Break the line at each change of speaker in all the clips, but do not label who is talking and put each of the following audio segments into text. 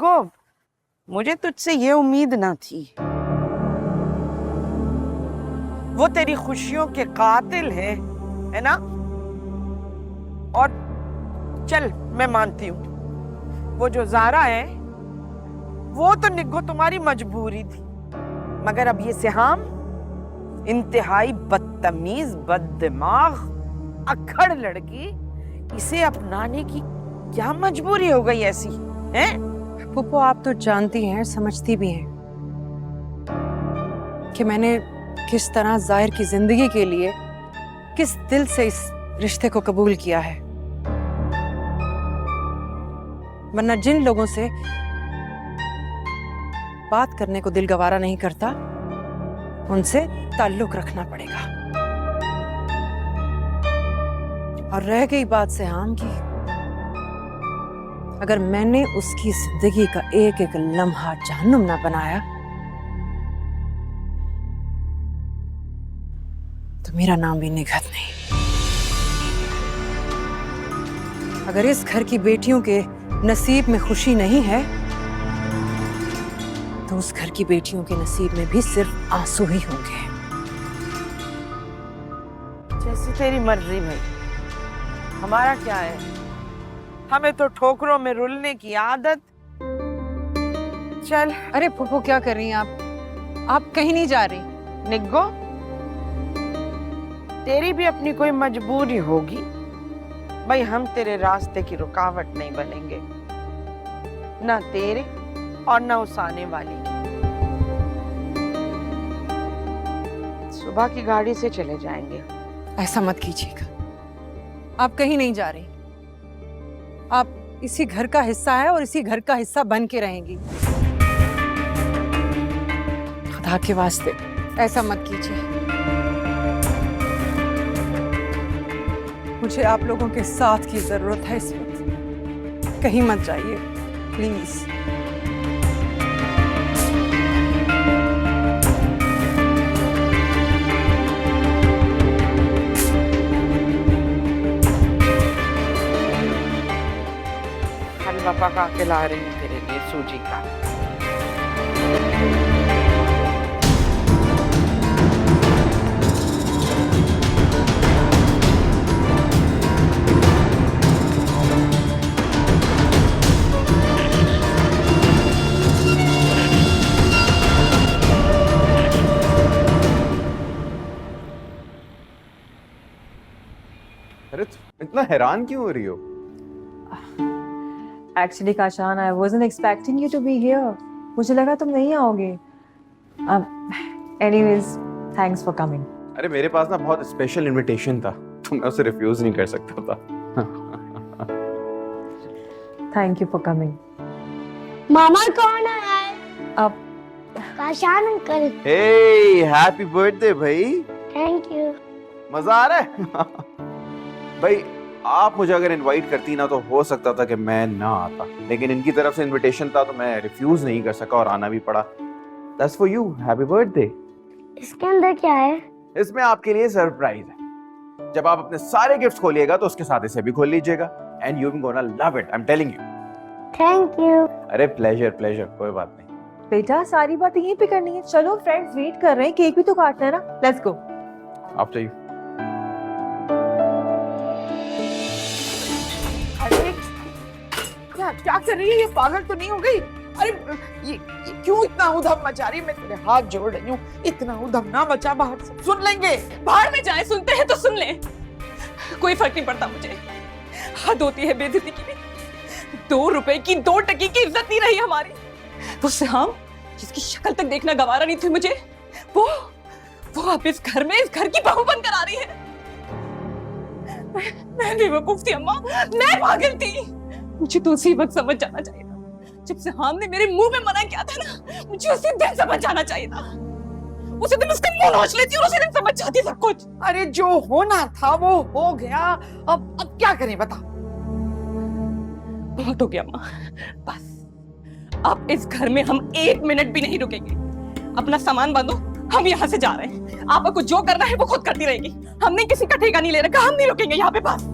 बेवकूफ, मुझे तुझसे ये उम्मीद ना थी। वो तेरी खुशियों के कातिल है ना? और चल मैं मानती हूँ, वो जो ज़ारा है वो तो निग्गो तुम्हारी मजबूरी थी, मगर अब ये सिहाम इंतहाई बदतमीज, बददिमाग, अक्खड़ लड़की, इसे अपनाने की क्या मजबूरी हो गई ऐसी हैं?
फूफो आप तो जानती हैं, समझती भी हैं कि मैंने किस तरह जाहिर की जिंदगी के लिए किस दिल से इस रिश्ते को कबूल किया है। वरना जिन लोगों से बात करने को दिल गवारा नहीं करता, उनसे ताल्लुक रखना पड़ेगा। और रह गई बात सिहाम की, अगर मैंने उसकी जिंदगी का एक एक लम्हा जहन्नुम ना बनाया तो मेरा नाम भी निगहत नहीं। अगर इस घर की बेटियों के नसीब में खुशी नहीं है तो उस घर की बेटियों के नसीब में भी सिर्फ आंसू ही होंगे।
जैसी तेरी मर्जी भाई, हमारा क्या है, हमें तो ठोकरों में रुलने की आदत। चल।
अरे फूफो क्या कर रही हैं आप कहीं नहीं जा रही।
निग्गो, तेरी भी अपनी कोई मजबूरी होगी भाई, हम तेरे रास्ते की रुकावट नहीं बनेंगे, ना तेरे और ना उस आने वाली की। सुबह की गाड़ी से चले जाएंगे।
ऐसा मत कीजिएगा, आप कहीं नहीं जा रही। आप इसी घर का हिस्सा है और इसी घर का हिस्सा बन के रहेंगी। खुदा के वास्ते ऐसा मत कीजिए। मुझे आप लोगों के साथ की जरूरत है इस वक्त। कहीं मत जाइए प्लीज।
हलवा पका के ला रही हूँ तेरे लिए, सूजी का।
अरे इतना हैरान क्यों हो रही हो?
Actually, Kashan, I wasn't expecting you to be here. मुझे लगा तुम नहीं आओगे. Anyways, thanks for coming.
अरे मेरे पास ना बहुत स्पेशल इनविटेशन था, तो मैं उसे रिफ्यूज नहीं कर सकता था।
Thank you for coming.
मामा कौन है?
अब
काशान अंकल।
हे हैप्पी बर्थडे भाई।
Thank you.
मजा आ रहा है? भाई आप मुझे अगर इनवाइट करती ना तो हो सकता था कि मैं ना आता, लेकिन इनकी तरफ से इनविटेशन था तो मैं रिफ्यूज नहीं कर सका और आना भी पड़ा। That's for you, happy birthday.
इसके अंदर क्या है?
इसमें आपके लिए सरप्राइज है। जब आप अपने सारे गिफ्ट्स खोलिएगा तो उसके साथ इसे भी खोल लीजिएगा, and you gonna love it, I am telling you.
Thank you. अरे
प्लेजर प्लेजर, कोई बात नहीं।
बेटा सारी बातें यहीं पे करनी है। चलो फ्रेंड्स वेट कर रहे हैं, केक भी तो काटना है ना। Let's go.
After you.
अरे क्या कर रही है ये, पागल तो नहीं हो गई? अरे ये क्यों इतना उधम मचा रही है? मैं तेरे हाथ जोड़ रही हूँ, इतना उधम ना मचा, बाहर से सुन लेंगे।
बाहर में जाए, सुनते हैं तो सुन ले, कोई फर्क नहीं पड़ता मुझे। हद होती है बेइज्जती की भी। 2 रुपए की 2 टकी की इज्जत नहीं रही हमारी। वो सिहाम जिसकी शक्ल तक देखना गवारा नहीं थी मुझे, वो अब इस घर में इस घर की बहू बनकर आ रही है। मैं बेवकूफ थी अम्मा, मैं पागल थी। मुझे तो उसी वक्त समझ जाना चाहिए था जब सिहाम ने मेरे मुंह में मना किया था ना। मुझे उसी दिन समझ जाना चाहिए था। उसी दिन उसका मुंह नोच लेती और उसी दिन समझ जाती सब कुछ।
अरे जो होना था वो हो गया, अब क्या करें बता।
बहुत हो गया अम्मा, बस अब इस घर में हम 1 मिनट भी नहीं रुकेंगे। अपना सामान बांधो, हम यहाँ से जा रहे हैं। आपको जो करना है वो खुद करती रहेगी। हमने किसी का ठेका नहीं ले रखा, हम नहीं रुकेंगे यहाँ पे बस।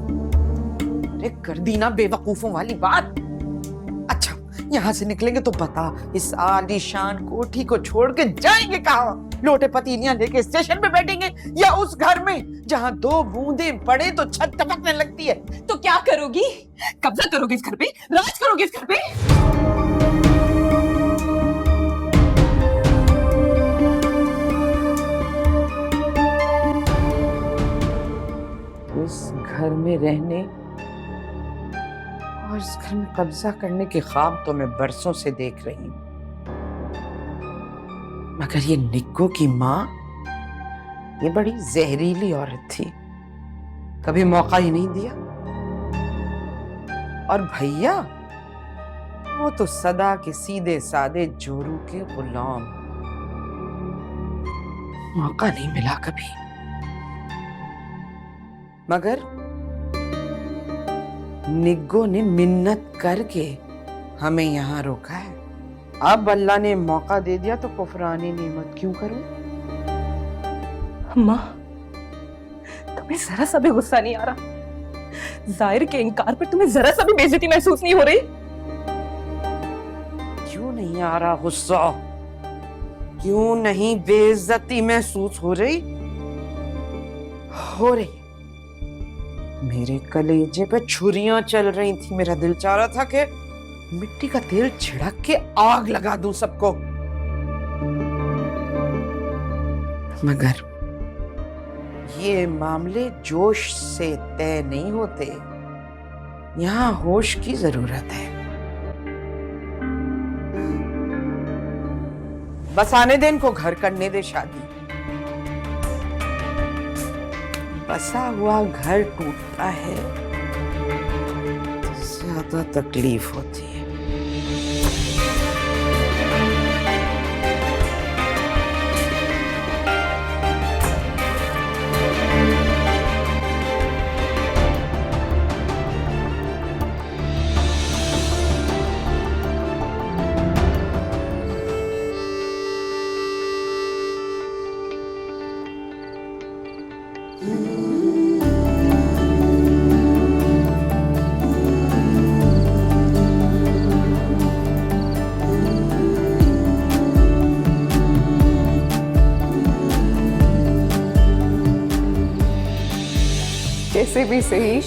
अरे कर दी ना बेवकूफों वाली बात। अच्छा यहाँ से निकलेंगे तो बता, इस आलीशान कोठी को छोड़ के जाएंगे कहाँ? लोटे पतीलियां लेके स्टेशन पे बैठेंगे या उस घर में जहाँ 2 बूंदे पड़े तो छत टपकने लगती है?
तो क्या करोगी? कब्जा करोगी इस घर पे? राज करोगी इस घर पे?
इस घर में रहने और इस घर में कब्जा करने के ख्वाब तो मैं बरसों से देख रही हूँ, मगर ये निक्को की माँ, ये बड़ी जहरीली औरत थी, कभी मौका ही नहीं दिया। और भैया, वो तो सदा के सीधे साधे जोरू के गुलाम, मौका नहीं मिला कभी। मगर निग्गो ने मिन्नत करके हमें यहाँ रोका है। अब अल्लाह ने मौका दे दिया तो कुफरानी नेमत क्यों करूं?
अम्मा, तुम्हें जरा सा भी गुस्सा नहीं आ रहा? जाहिर के इनकार पर तुम्हें जरा सा भी बेइज्जती महसूस नहीं हो रही?
क्यों नहीं आ रहा गुस्सा? क्यों नहीं बेइज्जती महसूस हो रही? हो रही। मेरे कलेजे पे छुरियां चल रही थी, मेरा दिल चाह रहा था कि मिट्टी का तेल छिड़क के आग लगा दूं सबको, मगर ये मामले जोश से तय नहीं होते, यहाँ होश की जरूरत है। बस आने दे इनको, घर करने दे शादी। बसा हुआ घर टूटता है तो ज्यादा तकलीफ होती है।
कैसे भी सही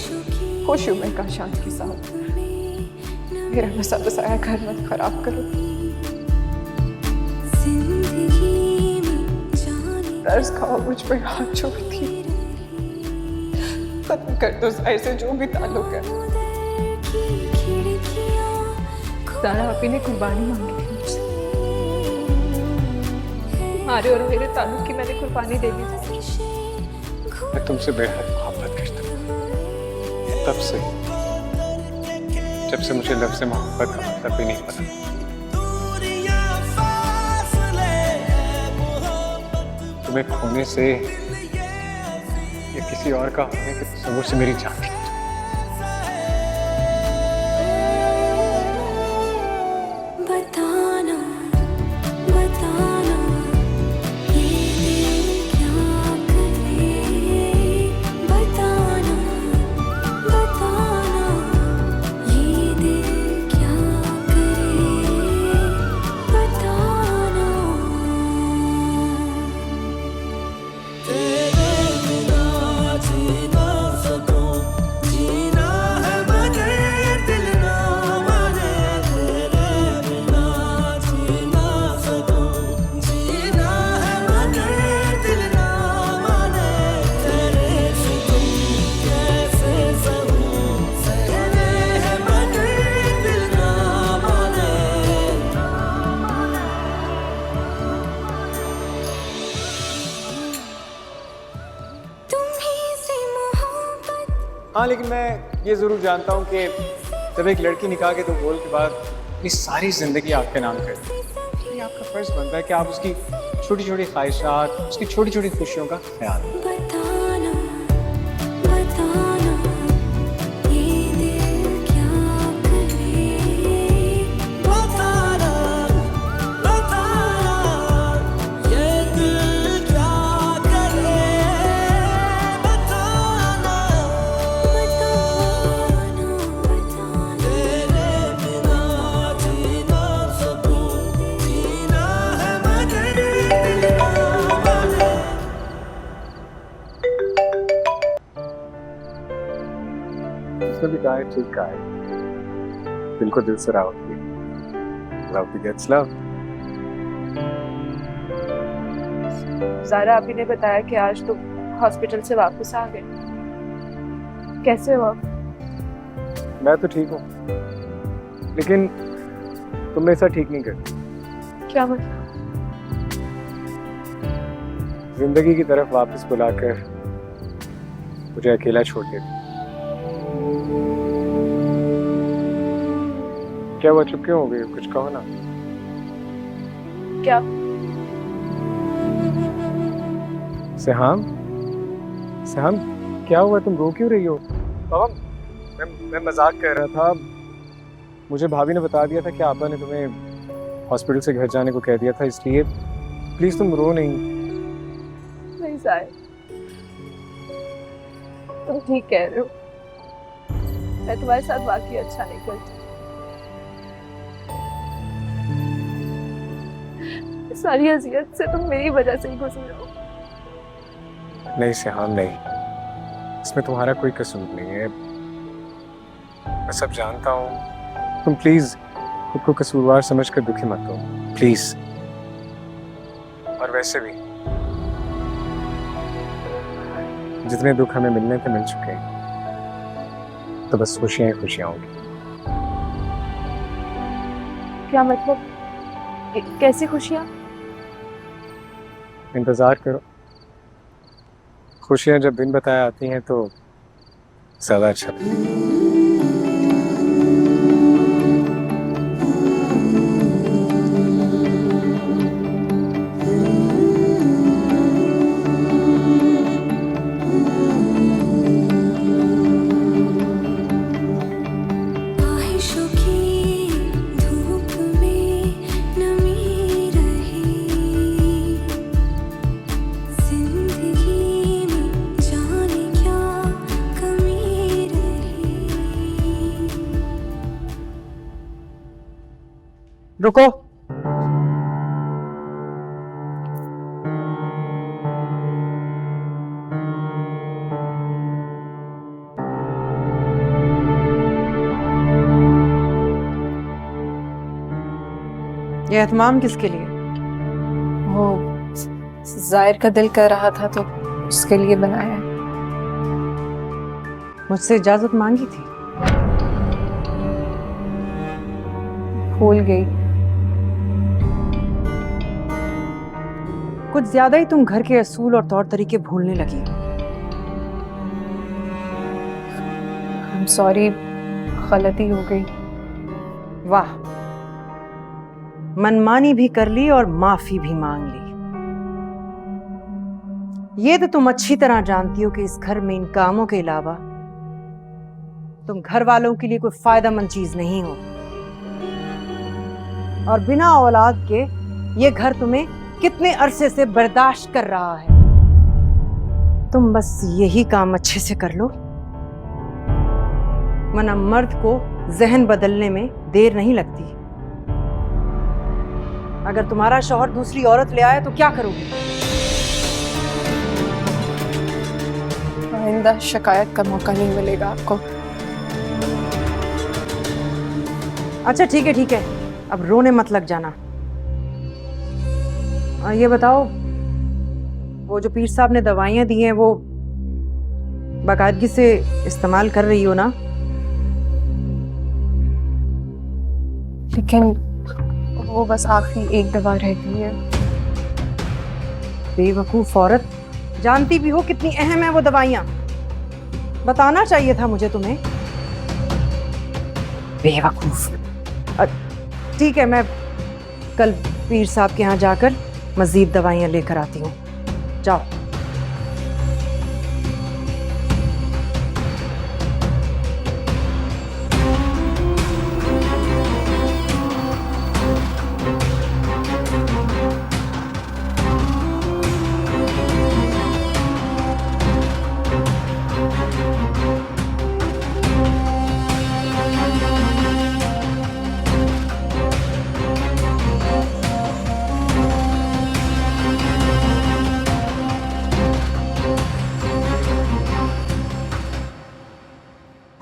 खुश हूं मैं काशान के साथ। मेरा बसा बसाया घर मत खराब करो। दर्द खाओ मुझ पर हाथ छोड़ती, खत्म कर दो जाहिर से जो भी ताल्लुक है। जाना अपी ने कुर्बानी मांगी थी मुझसे, तुम्हारे और मेरे ताल्लुक की मैंने कुर्बानी दे दी थी।
मैं तुमसे बेहद मोहब्बत करता हूँ, तब से जब से मुझे लफ्ज़ मोहब्बत का मतलब भी नहीं पता। तुम्हें खोने से या किसी और का होने के तस्वुर से मेरी जान थी। हाँ, लेकिन मैं ये ज़रूर जानता हूँ कि जब एक लड़की निकाह के 2 बोल के बाद अपनी सारी ज़िंदगी आपके नाम करती है, ये आपका फ़र्ज़ बनता है कि आप उसकी छोटी छोटी ख्वाहिशात, उसकी छोटी छोटी खुशियों का ख्याल रखें। है, ठीक कहा है। दिल को दिल से राह होती है। Love begets love.
ज़ारा, अभी ने बताया कि आज तुम हॉस्पिटल से वापस आ गए। कैसे हो आप?
मैं तो ठीक हूँ, लेकिन तुम मेरे साथ ठीक नहीं करती।
क्या मतलब?
जिंदगी की तरफ वापस बुलाकर मुझे अकेला छोड़ देती। क्या हुआ, चुप क्यों हो गई? कुछ कहो ना।
क्या?
सेहाम, सेहाम, क्या हुआ? तुम रो क्यों रही हो? पापा, मैं मजाक कर रहा था। मुझे भाभी ने बता दिया था कि आपा ने तुम्हें हॉस्पिटल से घर जाने को कह दिया था, इसलिए प्लीज तुम रो नहीं।
नहीं ज़ाहिर, तुम ठीक कह रहे हो। मैं तुम्हारे साथ वाकई अच्छा नहीं करती। इस सारी अजियत से तुम मेरी वजह से ही गुजरे हो।
नहीं सेहाम, नहीं, इसमें तुम्हारा कोई कसूर नहीं है। मैं सब जानता हूँ। तुम प्लीज खुद को कसूरवार समझकर दुखी मत हो, प्लीज। और वैसे भी जितने दुख हमें मिलने थे मिल चुके हैं, तो बस खुशियां ही खुशियां होंगी।
क्या मतलब? कैसी खुशियाँ?
इंतजार करो, खुशियां जब बिन बताए आती हैं तो ज्यादा अच्छा लगता है।
रुको। ये एहतमाम किसके लिए?
वो जाहिर का दिल कर रहा था तो उसके लिए बनाया है।
मुझसे इजाजत मांगी थी?
भूल गई।
कुछ ज्यादा ही तुम घर के असूल और तौर तरीके भूलने लगी।
I'm sorry, गलती हो गई।
वाह, मनमानी भी कर ली और माफी भी मांग ली। ये तो तुम अच्छी तरह जानती हो कि इस घर में इन कामों के अलावा तुम घर वालों के लिए कोई फायदेमंद चीज नहीं हो। और बिना औलाद के ये घर तुम्हें कितने अरसे से बर्दाश्त कर रहा है। तुम बस यही काम अच्छे से कर लो, वरना मर्द को जहन बदलने में देर नहीं लगती। अगर तुम्हारा शौहर दूसरी औरत ले आए तो क्या करोगी?
आइंदा शिकायत का मौका नहीं मिलेगा आपको।
अच्छा ठीक है ठीक है, अब रोने मत लग जाना। ये बताओ, वो जो पीर साहब ने दवाइयां दी हैं वो बाकायदगी से इस्तेमाल कर रही हो ना?
लेकिन वो बस आखिरी एक दवा रहती है।
बेवकूफ औरत, जानती भी हो कितनी अहम है वो दवाइयां। बताना चाहिए था मुझे तुम्हें। बेवकूफ। ठीक है, मैं कल पीर साहब के यहाँ जाकर मजीद दवाइयां लेकर आती हूँ। जाओ।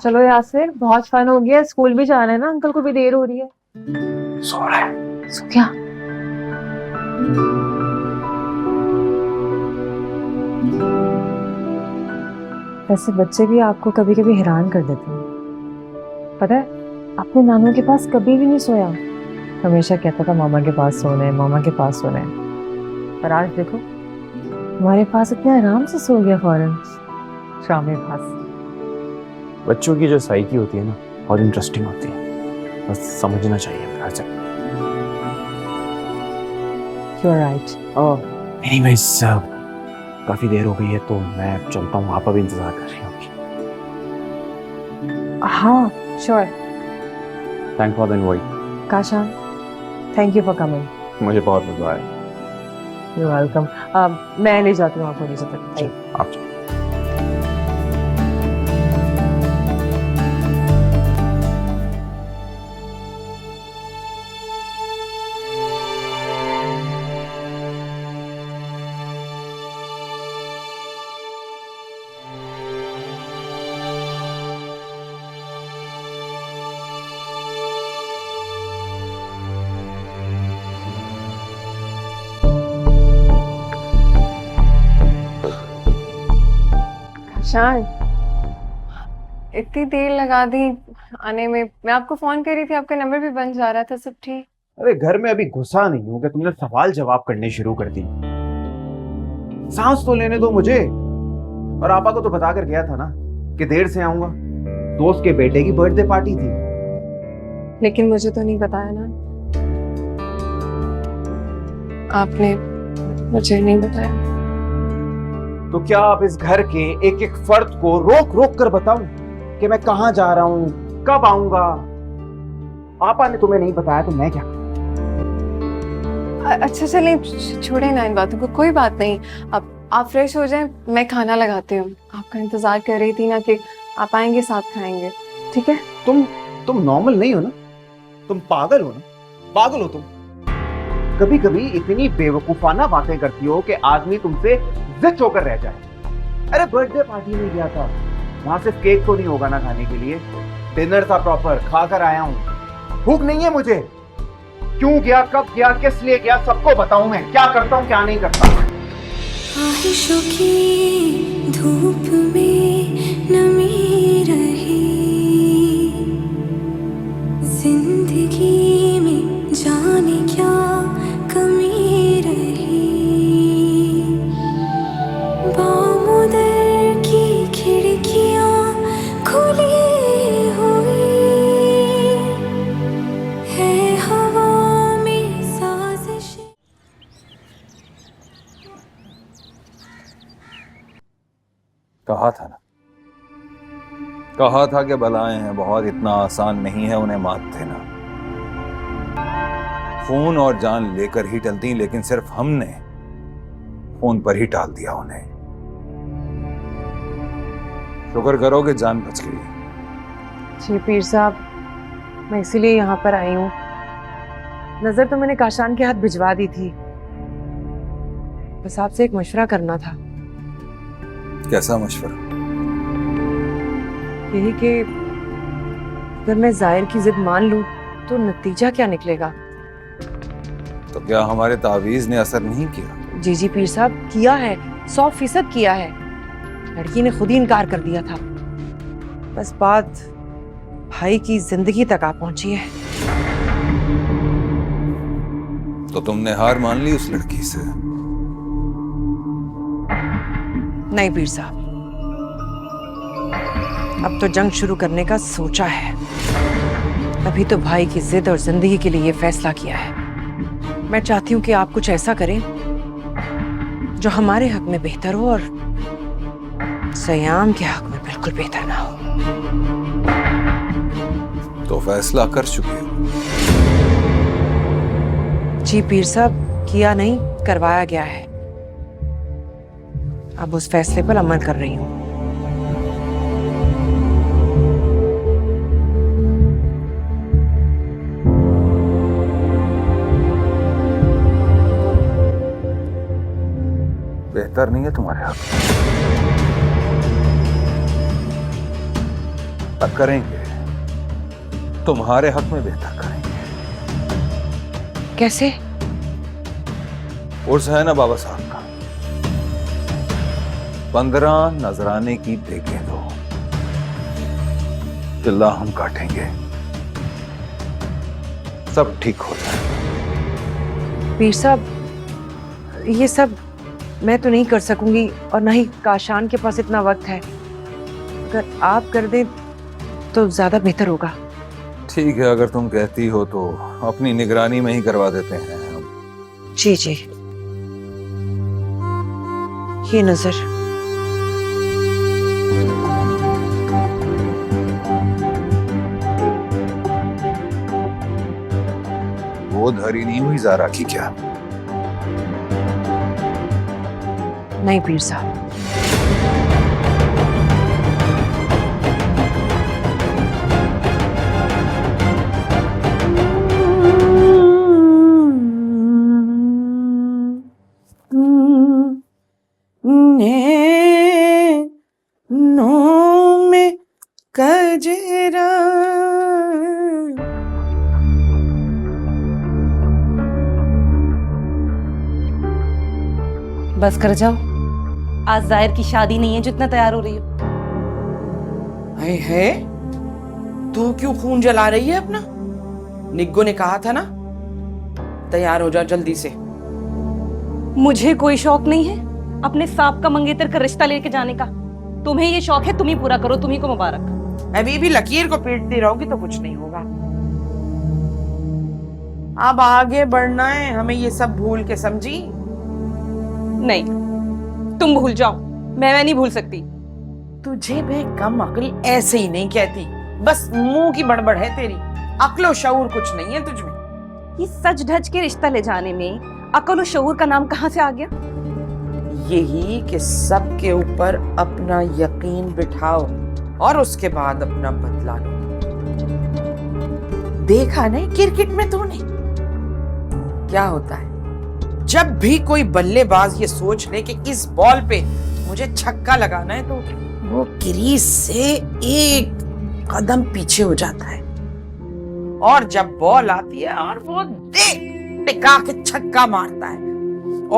चलो यासिर, बहुत फन हो गया, स्कूल भी जाना है ना, अंकल को भी देर हो रही है।
सो रहा है।
सो क्या? वैसे बच्चे भी आपको कभी कभी हैरान कर देते हैं। पता है, अपने नानू के पास कभी भी नहीं सोया, हमेशा कहता था मामा के पास सोना है, मामा के पास सोना है। पर आज देखो हमारे पास इतने आराम से सो गया फौरन शाम के पास।
बच्चों की जो साइकी होती है ना, बहुत इंटरेस्टिंग होती है, बस समझना चाहिए प्यार से।
You are right.
एनीवेज, काफी देर हो गई है तो मैं चलता हूँ, आप अभी इंतजार कर रही होंगी।
हाँ sure.
Thank for the invite.
Kashan, thank you for coming.
मुझे बहुत मजा आया।
You welcome. मैं ले जाती हूँ आपको नीचे तक।
आप चलो।
शान, इतनी देर लगा दी आने में। मैं आपको फोन कर रही थी, आपका नंबर भी बंद जा रहा था। सब ठीक?
अरे घर में अभी घुसा नहीं हूँ कि तुमने सवाल जवाब करने शुरू कर दी। सांस तो लेने दो मुझे। और आपा को तो बता कर गया था ना कि देर से आऊंगा। दोस्त के बेटे की बर्थडे पार्टी थी।
लेकिन मुझे तो नहीं बताया ना, आपने मुझे नहीं बताया।
तो क्या आप इस घर के एक एक फर्द को रोक रोक कर बताऊं कि मैं कहां जा रहा हूं, कब आऊंगा? आपा ने तुम्हें नहीं बताया तो मैं क्या करूं?
अच्छा चलिए, छोड़े ना इन बातों को, कोई बात नहीं। अब आप फ्रेश हो जाएं, मैं खाना लगाती हूँ। आपका इंतजार कर रही थी ना कि आप आएंगे, साथ खाएंगे। ठीक है?
तुम नॉर्मल नहीं हो ना, तुम पागल हो ना, पागल हो तुम। कभी कभी इतनी बेवकूफाना बातें करती हो कि आदमी तुमसे जिद होकर रह जाए। अरे बर्थडे पार्टी में गया था, वहां सिर्फ केक तो नहीं होगा ना खाने के लिए, डिनर था प्रॉपर, खाकर आया हूं। भूख नहीं है मुझे। क्यों गया, कब गया, किस लिए गया, सबको बताऊं मैं क्या करता हूं, क्या नहीं करता।
ख्वाहिशों की धूप में नमी रही, जिंदगी में जाने क्या कमी रही। बामुदर की खिड़कियां खुली हुई है, हवा में साजिश।
कहा था ना, कहा था कि बलाएं हैं बहुत, इतना आसान नहीं है उन्हें मात देना। फोन और जान लेकर ही टलती, लेकिन सिर्फ हमने फोन पर ही टाल दिया उन्हें। शुक्र करो कि जान बच गई।
जी पीर साहब, मैं इसीलिए यहाँ पर आई हूँ। नजर तो मैंने काशान के हाथ भिजवा दी थी, बस आपसे एक मशवरा करना था।
कैसा मशवरा?
यही कि अगर मैं जाहिर की जिद मान लूं तो नतीजा क्या निकलेगा?
तो क्या हमारे तावीज ने असर नहीं किया?
जी जी पीर साहब, किया है, 100% किया है। लड़की ने खुद ही इनकार कर दिया था। बस बात भाई की जिंदगी तक आ पहुंची है।
तो तुमने हार मान ली उस लड़की से?
नहीं पीर साहब, अब तो जंग शुरू करने का सोचा है। अभी तो भाई की जिद और जिंदगी के लिए ये फैसला किया है। मैं चाहती हूँ कि आप कुछ ऐसा करें जो हमारे हक में बेहतर हो और सयाम के हक में बिल्कुल बेहतर ना हो।
तो फैसला कर चुके हो?
जी पीर साहब, किया नहीं, करवाया गया है। अब उस फैसले पर अमल कर रही हूँ।
बेहतर नहीं है तुम्हारे हाथ? बेहतर करेंगे, तुम्हारे हक में बेहतर करेंगे।
कैसे?
उर्स है ना बाबा साहब का, 15 नजराने की देखें दो, चिल्ला हम काटेंगे, सब ठीक हो जाए।
पीर साहब, ये सब मैं तो नहीं कर सकूंगी और ना ही काशान के पास इतना वक्त है। अगर आप कर दें तो ज्यादा बेहतर होगा।
ठीक है, अगर तुम कहती हो तो अपनी निगरानी में ही करवा देते हैं।
जी जी, ये नजर।
वो धरी नहीं हुई ज़ारा की क्या?
नहीं पीर साहब,
नो में कजरा।
बस कर जाओ, आज जाहिर की शादी नहीं है जो इतना तैयार हो रही हो।
है तू क्यों खून जला रही है अपना? निग्गो ने कहा था ना, तैयार हो जा जल्दी से।
मुझे कोई शौक नहीं है अपने सांप का मंगेतर का रिश्ता लेके जाने का। तुम्हें ये शौक है, तुम ही पूरा करो, तुम्ही को मुबारक।
अभी भी लकीर को पीटती रहोगी तो कुछ नहीं होगा। अब आगे बढ़ना है हमें, ये सब भूल के, समझी?
नहीं, तुम भूल जाओ, मैं नहीं भूल सकती।
तुझे बे कम अक्ल ऐसे ही नहीं कहती, बस मुंह की बड़बड़ है तेरी, अक्ल शऊर कुछ नहीं है तुझमें।
ये सच ढच के रिश्ता ले जाने में अकल और शऊर का नाम कहाँ से आ गया?
यही कि सबके ऊपर अपना यकीन बिठाओ और उसके बाद अपना बदला लो। देखा नहीं क्रिकेट में तूने क्या होता है? जब भी कोई बल्लेबाज ये सोच ले कि इस बॉल पे मुझे छक्का लगाना है तो वो क्रीज से एक कदम पीछे हो जाता है, और जब बॉल आती है और वो टिका के छक्का मारता है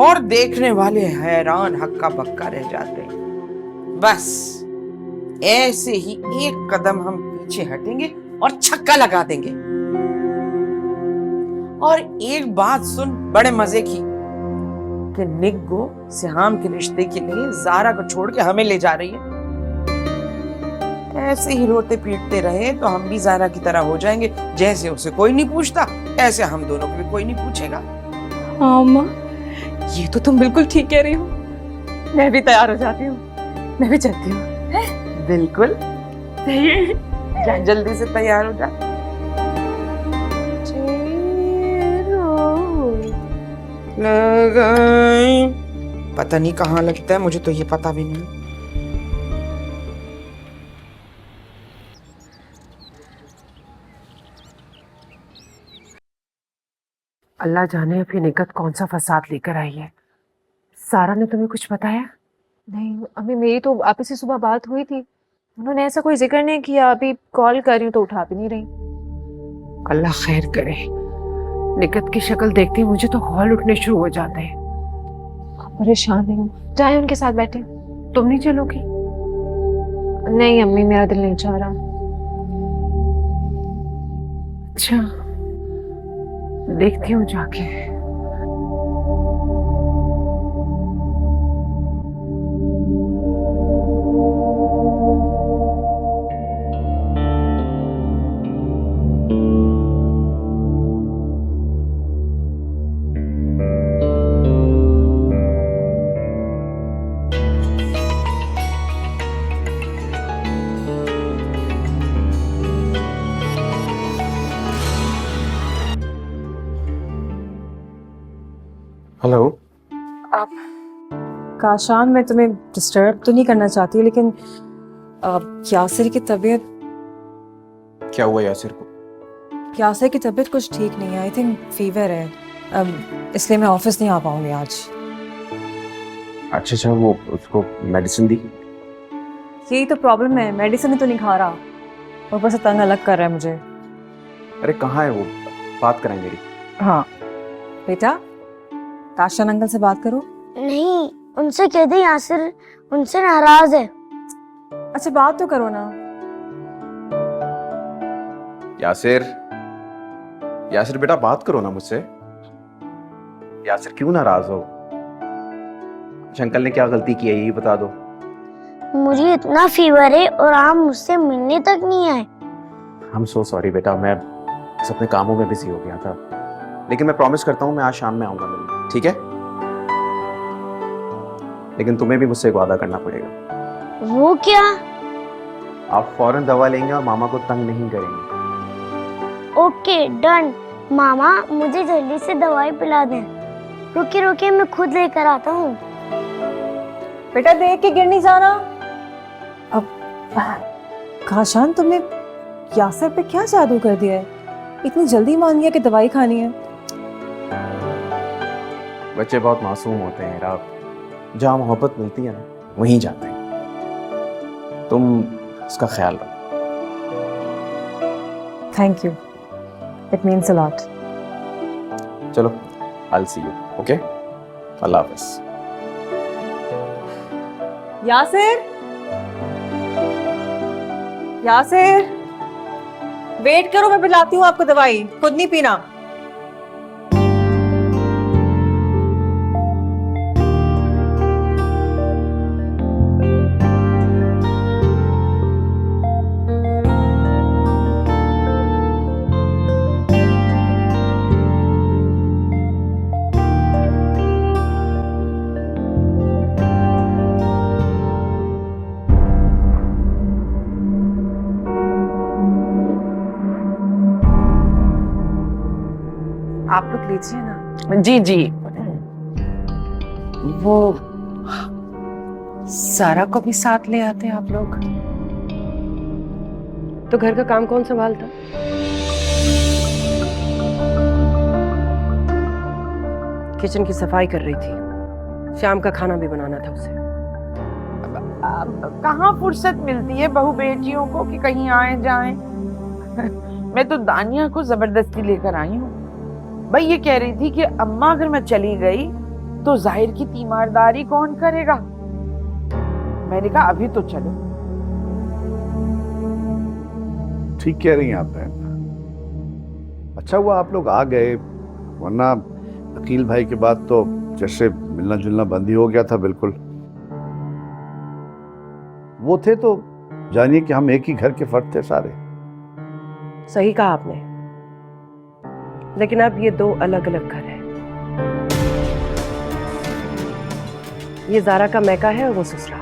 और देखने वाले हैरान हक्का बक्का रह जाते हैं। बस ऐसे ही एक कदम हम पीछे हटेंगे और छक्का लगा देंगे। और एक बात सुन बड़े मजे की, कि निग्गो सिहाम के रिश्ते के लिए जारा को छोड़ के हमें ले जा रही है। ऐसे ही रोते पीटते रहे तो हम भी जारा की तरह हो जाएंगे। जैसे उसे कोई नहीं पूछता, ऐसे हम दोनों को भी कोई नहीं पूछेगा।
हाँ माँ, ये तो तुम बिल्कुल ठीक कह रही हो। मैं भी तैयार हो जाती हूँ, मैं भी चलती हूँ।
बिल्कुल जा, जल्दी से तैयार हो जा। पता नहीं कहाँ लगता है, मुझे तो ये पता भी नहीं।
अल्लाह जाने अभी निकत कौन सा फसाद लेकर आई है। सारा ने तुम्हें कुछ बताया?
नहीं अम्मी, मेरी तो आप से सुबह बात हुई थी, उन्होंने ऐसा कोई जिक्र नहीं किया। अभी कॉल कर रही हूँ तो उठा भी नहीं रही।
अल्लाह खैर करे। निकत की शक्ल देखते ही मुझे तो हौल उठने शुरू हो जाते हैं।
आप परेशान नहीं हो, जाए उनके साथ बैठे।
तुम नहीं चलोगी?
नहीं अम्मी, मेरा दिल नहीं चाह रहा।
अच्छा, देखती हूँ जाके।
हेलो।
आप काशान, मैं तुम्हें डिस्टर्ब तो नहीं करना चाहती, लेकिन यासिर की तबीयत।
क्या हुआ यासिर को?
यासिर की तबीयत कुछ ठीक नहीं है, आई थिंक फीवर है, इसलिए मैं ऑफिस नहीं आ पाऊंगी आज।
अच्छा, वो उसको मेडिसिन दी?
यही तो प्रॉब्लम है, मेडिसिन ही तो नहीं खा रहा। ऊपर से तंग अलग कर रहा है मुझे।
अरे कहाँ है वो, बात कराएं मेरी।
हाँ बेटा, काशान अंकल से बात करो।
नहीं, उनसे कह दे यासिर उनसे नाराज है।
अच्छा बात तो करो ना।
यासिर, यासिर बेटा बात करो ना मुझसे। यासिर क्यों नाराज हो? अच्छा अंकल ने क्या गलती की है यही बता दो।
मुझे इतना फीवर है और आप मुझसे मिलने तक नहीं आए।
I'm so sorry बेटा, मैं बस अपने कामों में बिजी हो गया था, लेकिन मैं प्रॉमिस करता हूँ मैं आज शाम में आऊंगा मिलने, ठीक है? लेकिन तुम्हें भी मुझसे एक वादा करना पड़ेगा।
वो क्या?
आप फौरन दवा लेंगे और मामा को तंग नहीं करेंगे।
Okay done. मामा मुझे जल्दी से दवाई पिला दें। रुकिए रुकिए, मैं खुद लेकर आता हूँ।
बेटा देख के गिर नहीं जाना। अब काशान तुमने यासिर पे क्या जादू कर दिया है? इतनी जल्दी मान गया कि दवाई खानी है।
बच्चे बहुत मासूम होते हैं आप, जहाँ मोहब्बत मिलती है ना वहीं जाते हैं। तुम उसका ख्याल रखो।
Thank you, it means a lot.
चलो, I'll see you, okay? अल्लाह हाफ़िज़।
यासिर, यासिर, वेट करो, मैं पिलाती हूँ आपको दवाई, खुद नहीं पीना। आप लोग लीजिए ना।
जी जी। वो सारा को भी साथ ले आते आप लोग,
तो घर का काम कौन संभालता? किचन की सफाई कर रही थी, शाम का खाना भी बनाना था उसे।
कहाँ फुर्सत मिलती है बहू बेटियों को कि कहीं आए जाएं। मैं तो दानिया को जबरदस्ती लेकर आई हूँ। भाई ये कह रही थी कि अम्मा अगर मैं चली गई तो जाहिर की तीमारदारी कौन करेगा। मैंने कहा अभी तो चलो।
ठीक कह रही हैं आप बहन। अच्छा हुआ आप लोग आ गए, वरना अकील भाई के बाद तो जैसे मिलना जुलना बंद ही हो गया था बिल्कुल। वो थे तो जानिए कि हम एक ही घर के फर्द थे सारे।
सही कहा आपने, लेकिन अब ये दो अलग अलग घर हैं। ये जारा का मैका है और वो ससुराल।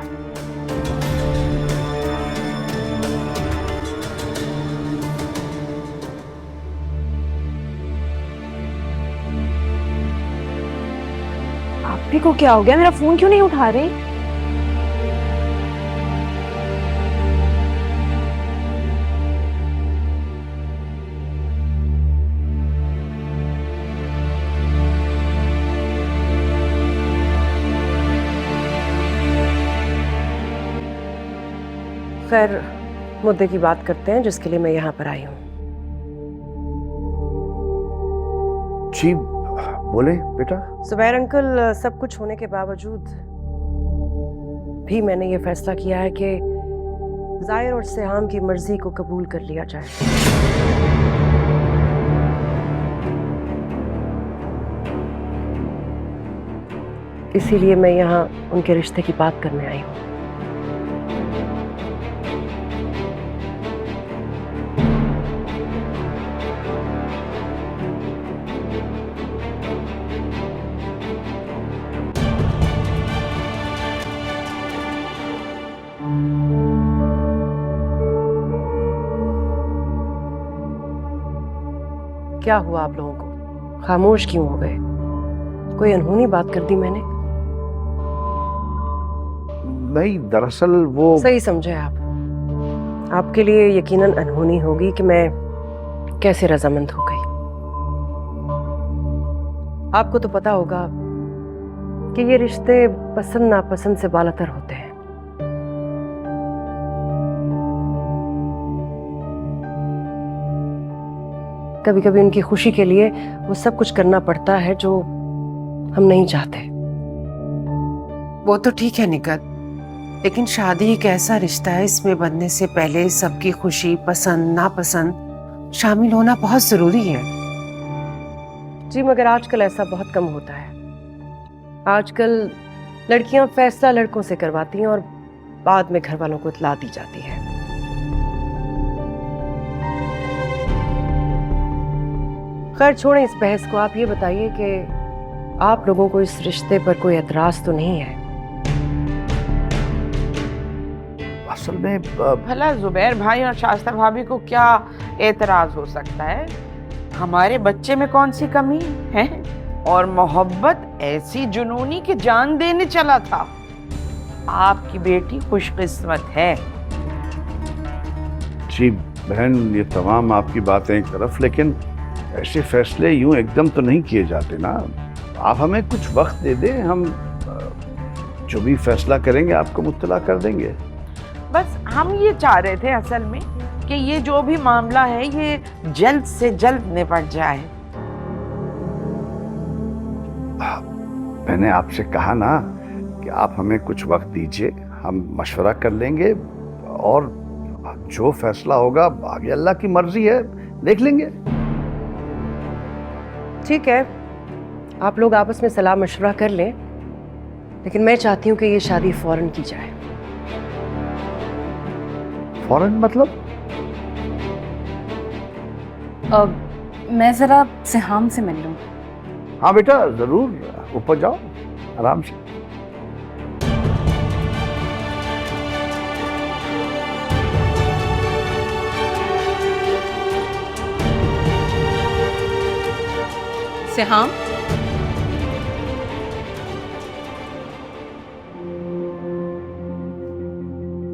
आप ही को क्या हो गया? मेरा फोन क्यों नहीं उठा रही?
खैर मुद्दे की बात करते हैं जिसके लिए मैं यहाँ पर आई हूँ।
जी बोले बेटा।
जुबैर अंकल, सब कुछ होने के बावजूद भी मैंने ये फैसला किया है कि जाहिर और सिहाम की मर्जी को कबूल कर लिया जाए। इसीलिए मैं यहाँ उनके रिश्ते की बात करने आई हूँ। क्या हुआ आप लोगों को? खामोश क्यों हो गए? कोई अनहोनी बात कर दी मैंने?
नहीं दरअसल वो
सही समझे आप। आपके लिए यकीनन अनहोनी होगी कि मैं कैसे रजामंद हो गई। आपको तो पता होगा कि ये रिश्ते पसंद नापसंद से बालातर होते हैं। कभी कभी उनकी खुशी के लिए वो सब कुछ करना पड़ता है जो हम नहीं चाहते।
वो तो ठीक है निकट, लेकिन शादी एक ऐसा रिश्ता है, इसमें बनने से पहले सबकी खुशी, पसंद नापसंद शामिल होना बहुत जरूरी है।
जी मगर आजकल ऐसा बहुत कम होता है। आजकल लड़कियां फैसला लड़कों से करवाती हैं और बाद में घर वालों को इत्तला दी जाती है। खैर छोड़ें इस बहस को, आप ये बताइए कि आप लोगों को इस रिश्ते पर कोई एतराज तो नहीं है?
असल में
भला जुबैर भाई और शास्ता भाभी को क्या एतराज हो सकता है? हमारे बच्चे में कौन सी कमी है? और मोहब्बत ऐसी जुनूनी कि जान देने चला था। आपकी बेटी खुशकिस्मत है।
जी बहन, ये तमाम आपकी बातें एक तरफ, लेकिन ऐसे फैसले यूं एकदम तो नहीं किए जाते ना। आप हमें कुछ वक्त दे दें, हम जो भी फैसला करेंगे आपको मुत्तला कर देंगे।
बस हम ये चाह रहे थे असल में कि ये जो भी मामला है ये जल्द से जल्द निपट जाए।
मैंने आपसे कहा ना कि आप हमें कुछ वक्त दीजिए, हम मशवरा कर लेंगे और जो फैसला होगा आगे अल्लाह की मर्जी है, देख लेंगे।
ठीक है, आप लोग आपस में सलाह मशवरा कर लें, लेकिन मैं चाहती हूँ कि ये शादी फौरन की जाए।
फौरन मतलब?
मैं जरा सिहाम से मिल लूं।
हाँ बेटा जरूर, ऊपर जाओ आराम से।
सिहाम,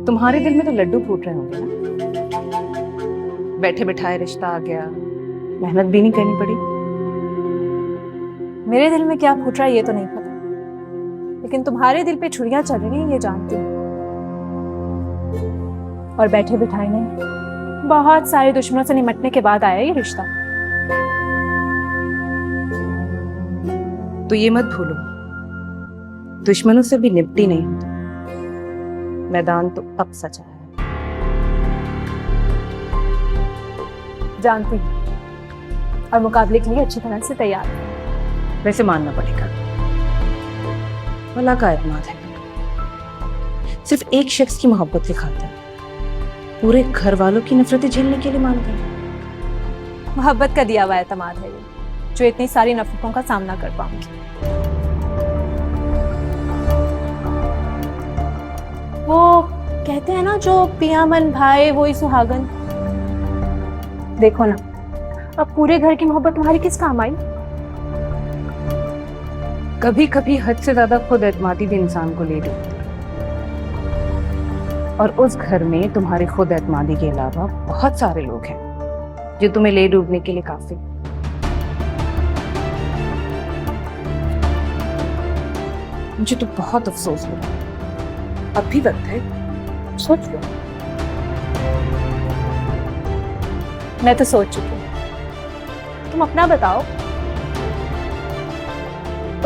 तुम्हारे दिल में तो लड्डू फूट रहे होंगे ना? बैठे बिठाए रिश्ता आ गया, मेहनत भी नहीं करनी पड़ी।
मेरे दिल में क्या फूट रहा है ये तो नहीं पता, लेकिन तुम्हारे दिल पे छुरियां चल रही हैं ये जानती हूँ। और बैठे बिठाए नहीं, बहुत सारे दुश्मनों से निपटने के बाद आया ये रिश्ता।
तो ये मत भूलो, दुश्मनों से भी निपटी नहीं होती। मैदान तो अब सचा है।
जानती हूँ, और मुकाबले के लिए अच्छी तरह से तैयार हूँ।
वैसे मानना पड़ेगा, अल्लाह का एतमाद है। सिर्फ एक शख्स की मोहब्बत दिखाते हैं, पूरे घर वालों की नफरतें झेलने के लिए मानते हैं।
मोहब्बत का दिया हुआ एतमाद है ये, जो इतनी सारी नफरतों का सामना कर पाऊंगी। वो कहते हैं ना, जो पिया मन भाई वही सुहागन। देखो ना, अब पूरे घर की मोहब्बत तुम्हारी किस काम आई?
कभी कभी हद से ज्यादा खुद एतमादी भी इंसान को ले डूबती है, और उस घर में तुम्हारे खुद एतमादी के अलावा बहुत सारे लोग हैं जो तुम्हें ले डूबने के लिए काफी। मुझे तो बहुत अफसोस हो रहा है। अब भी वक्त है, सोच लो।
मैं तो सोच चुकी हूँ। तुम अपना बताओ,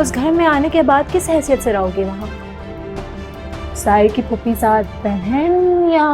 उस घर में आने के बाद किस हैसियत से रहोगे वहां? साई की पुप्पी साथ बहन या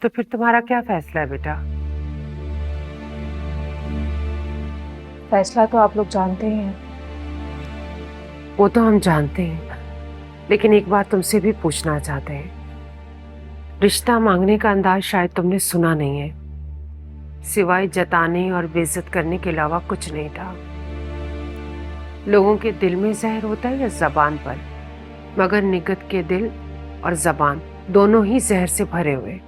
तो फिर तुम्हारा क्या फैसला है बेटा?
फैसला तो आप लोग जानते ही हैं।
वो तो हम जानते हैं, लेकिन एक बात तुमसे भी पूछना चाहते हैं। रिश्ता मांगने का अंदाज शायद तुमने सुना नहीं है, सिवाय जताने और बेइज्जत करने के अलावा कुछ नहीं था। लोगों के दिल में जहर होता है या जबान पर, मगर निगत के दिल और जबान दोनों ही जहर से भरे हुए।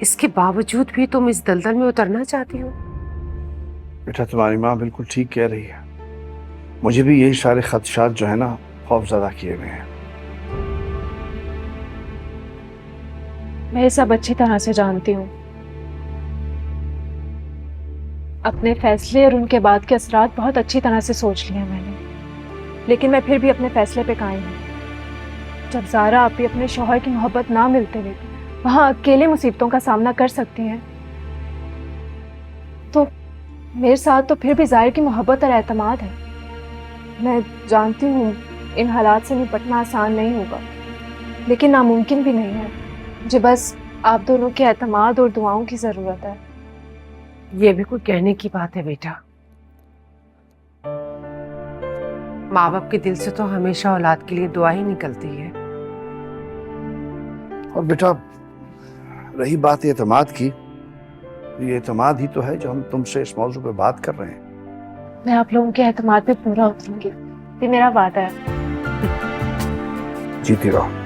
इसके बावजूद भी तुम इस दलदल में उतरना चाहती हो?
बेटा तुम्हारी माँ बिल्कुल ठीक कह रही है। मुझे भी यही सारे खदशात जो है ना खौफजदा किए हुए हैं।
मैं ये सब अच्छी तरह से जानती हूँ। अपने फैसले और उनके बाद के असरात बहुत अच्छी तरह से सोच लिए हैं मैंने, लेकिन मैं फिर भी अपने फैसले पे कायम हूँ। जब ज़ारा आप भी अपने शौहर की मोहब्बत ना मिलते हुए वहाँ अकेले मुसीबतों का सामना कर सकती हैं, तो मेरे साथ तो फिर भी ज़ाहिर की मोहब्बत और एतमाद है। मैं जानती हूँ इन हालात से निपटना आसान नहीं होगा, लेकिन नामुमकिन भी नहीं है। मुझे बस आप दोनों के एतमाद और दुआओं की ज़रूरत है।
ये भी कोई कहने की बात है बेटा? माँ बाप के दिल से तो हमेशा औलाद के लिए दुआ ही निकलती है।
और बेटा रही बात एतमाद की, ये एतमाद ही तो है जो हम तुमसे इस मौजू पे बात कर रहे हैं।
मैं आप लोगों के एतमाद पे पूरा उतरूंगी, ये मेरा वादा है।
जीती रहो।